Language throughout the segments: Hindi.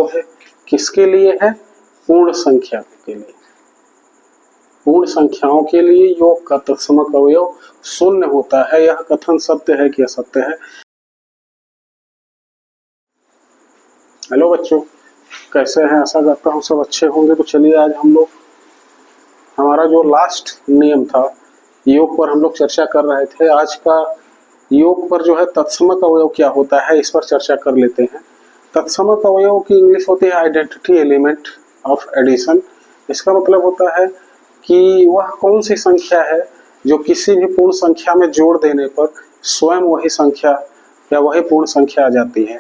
है, किसके लिए है? पूर्ण संख्या के लिए। पूर्ण संख्याओं के लिए योग का तत्समक अवयव शून्य होता है। यह कथन सत्य है कि असत्य है? हेलो बच्चों, कैसे हैं? आशा करता हूँ सब अच्छे होंगे। तो चलिए आज हम लोग, हमारा जो लास्ट नियम था योग पर हम लोग चर्चा कर रहे थे। आज का योग पर जो है तत्समक अवयव क्या होता है इस पर चर्चा कर लेते हैं। तत्समक अवयव की इंग्लिश होती है आइडेंटिटी एलिमेंट ऑफ एडिशन। इसका मतलब होता है कि वह कौन सी संख्या है जो किसी भी पूर्ण संख्या में जोड़ देने पर स्वयं वही संख्या या वही पूर्ण संख्या आ जाती है।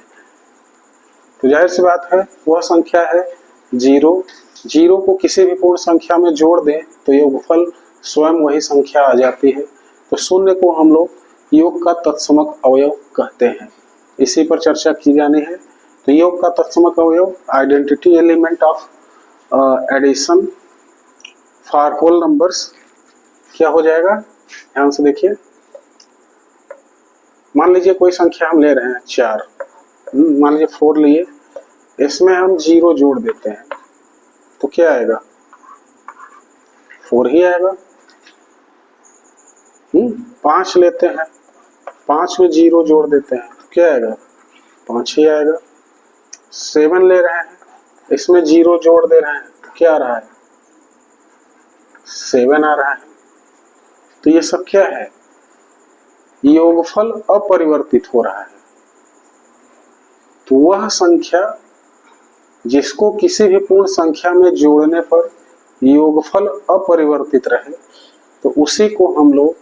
तो जाहिर सी बात है वह संख्या है जीरो। जीरो को किसी भी पूर्ण संख्या में जोड़ दें तो योगफल स्वयं वही संख्या आ जाती है। तो शून्य को हम लोग योग का तत्समक अवयव कहते हैं। इसी पर चर्चा की जानी है। तो योग का तत्समक अवयव identity element of addition for whole numbers क्या हो जाएगा? ध्यान से देखिए। मान लीजिए कोई संख्या हम ले रहे हैं 4, मान लीजिए 4 लिए, इसमें हम 0 जोड़ देते हैं तो क्या आएगा? 4 ही आएगा। 5 लेते हैं, 5 में 0 जोड़ देते हैं तो क्या आएगा? 5 ही आएगा। 7 ले रहे हैं, इसमें 0 जोड़ दे रहे हैं तो क्या आ रहा है? 7 आ रहा है। तो ये सब क्या है? योगफल अपरिवर्तित हो रहा है। तो वह संख्या जिसको किसी भी पूर्ण संख्या में जोड़ने पर योगफल अपरिवर्तित रहे तो उसी को हम लोग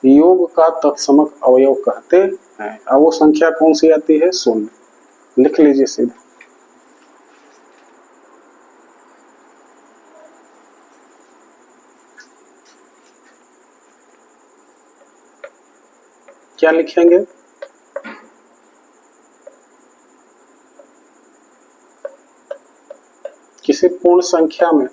योग का तत्समक अवयव कहते हैं। अब वो संख्या कौन सी आती है? शून्य। लिख लीजिए सीधे। क्या लिखेंगे? किसी पूर्ण संख्या में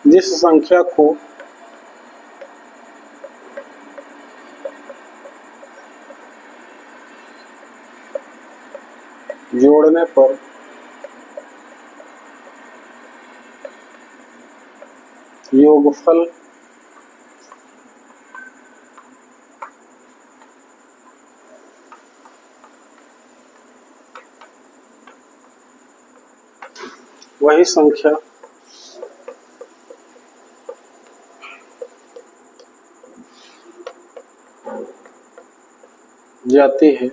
जिस संख्या को जोड़ने पर योगफल वही संख्या जाती है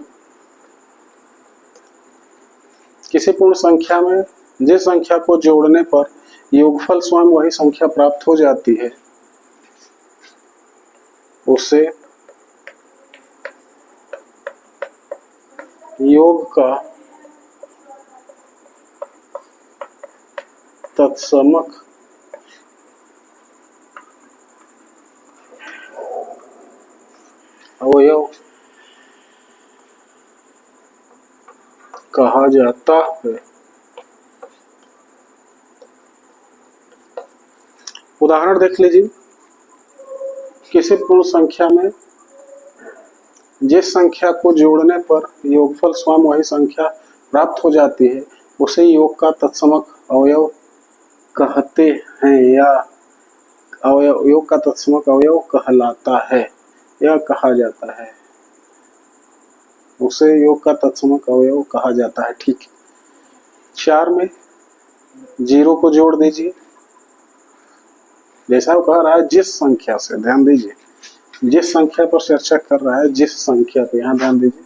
किसी पूर्ण संख्या में, जिस संख्या को जोड़ने पर योगफल स्वयं वही संख्या प्राप्त हो जाती है उसे योग का तत्समक अवयव कहा जाता है। उदाहरण देख लीजिए। किसी पूर्ण संख्या में जिस संख्या को जोड़ने पर योगफल स्वयं वही संख्या प्राप्त हो जाती है उसे योग का तत्समक अवयव कहते हैं या योग का तत्समक अवयव कहलाता है या कहा जाता है। उसे योग का तत्समक अवयव कहा जाता है। ठीक है। 4 में 0 को जोड़ दीजिए। जैसा वो कह रहा है जिस संख्या से, ध्यान दीजिए, जिस संख्या पर चर्चा कर रहा है, जिस संख्या पे, यहाँ ध्यान दीजिए।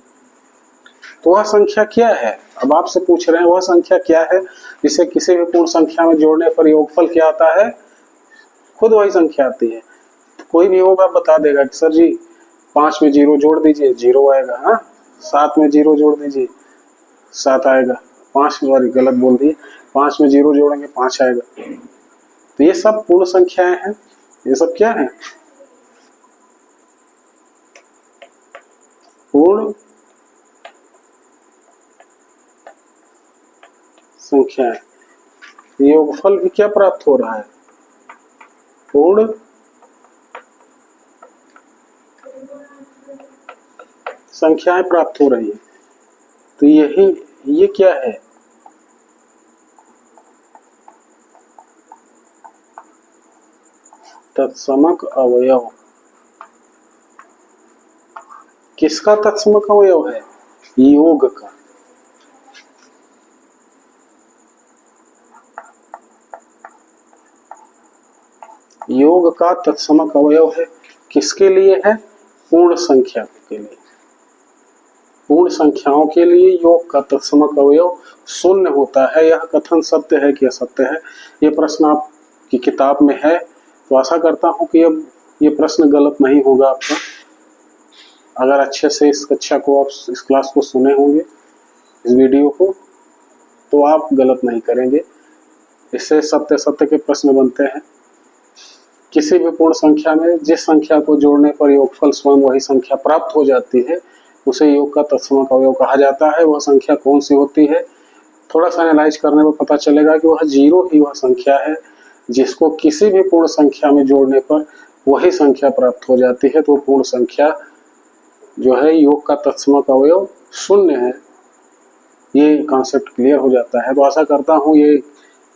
तो वह संख्या क्या है? अब आपसे पूछ रहे हैं वह संख्या क्या है जिसे किसी भी पूर्ण संख्या में जोड़ने पर योगफल क्या आता है? खुद वही संख्या आती है। तो कोई भी होगा बता देगा कि सर जी 5 में 0 जोड़ दीजिए 0 आएगा। हाँ, 7 में 0 जोड़ दीजिए 7 आएगा। 5 सॉरी गलत बोल दिए, 5 में 0 जोड़ेंगे 5 आएगा। तो ये सब पूर्ण संख्याएं हैं। ये सब क्या है? पूर्ण संख्याएं। योगफल भी क्या प्राप्त हो रहा है? पूर्ण संख्याएं प्राप्त हो रही है। तो ये क्या है? तत्समक अवयव। किसका तत्समक अवयव है? योग का। योग का तत्समक अवयव है। किसके लिए है? पूर्ण संख्या के लिए। पूर्ण संख्याओं के लिए योग का तत्समक अवयव शून्य होता है। यह कथन सत्य है कि असत्य है? ये प्रश्न आपकी किताब में है, तो आशा करता हूं कि अब ये प्रश्न गलत नहीं होगा आपका। अगर अच्छे से इस कक्षा को, आप इस क्लास को सुने होंगे, इस वीडियो को, तो आप गलत नहीं करेंगे। इससे सत्य सत्य के प्रश्न बनते हैं। किसी भी पूर्ण संख्या में जिस संख्या को जोड़ने पर योगफल स्वयं वही संख्या प्राप्त हो जाती है, उसे योग का तत्समक अवयव कहा जाता है। वह संख्या कौन सी होती है? थोड़ा सा एनालाइज करने पर पता चलेगा कि वह जीरो ही वह संख्या है जिसको किसी भी पूर्ण संख्या में जोड़ने पर वही संख्या प्राप्त हो जाती है। तो पूर्ण संख्या जो है, योग का तत्समक अवयव शून्य है। ये कॉन्सेप्ट क्लियर हो जाता है। तो आशा करता हूँ ये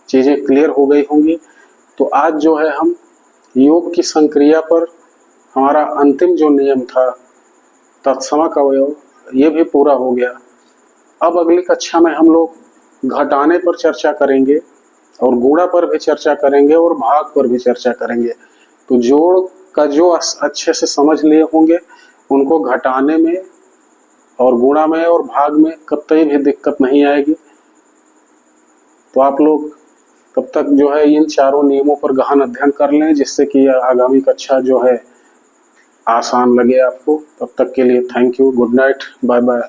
चीजें क्लियर हो गई होंगी। तो आज जो है हम योग की संक्रिया पर हमारा अंतिम जो नियम था तत्समक अवयव, ये भी पूरा हो गया। अब अगली कक्षा में हम लोग घटाने पर चर्चा करेंगे और गुणा पर भी चर्चा करेंगे और भाग पर भी चर्चा करेंगे। तो जोड़ का जो अच्छे से समझ लिए होंगे, उनको घटाने में और गुणा में और भाग में कतई भी दिक्कत नहीं आएगी। तो आप लोग तब तक जो है इन चारों नियमों पर गहन अध्ययन कर लें, जिससे कि आगामी कक्षा जो है आसान लगे आपको। तब तक के लिए thank you, good night, bye bye.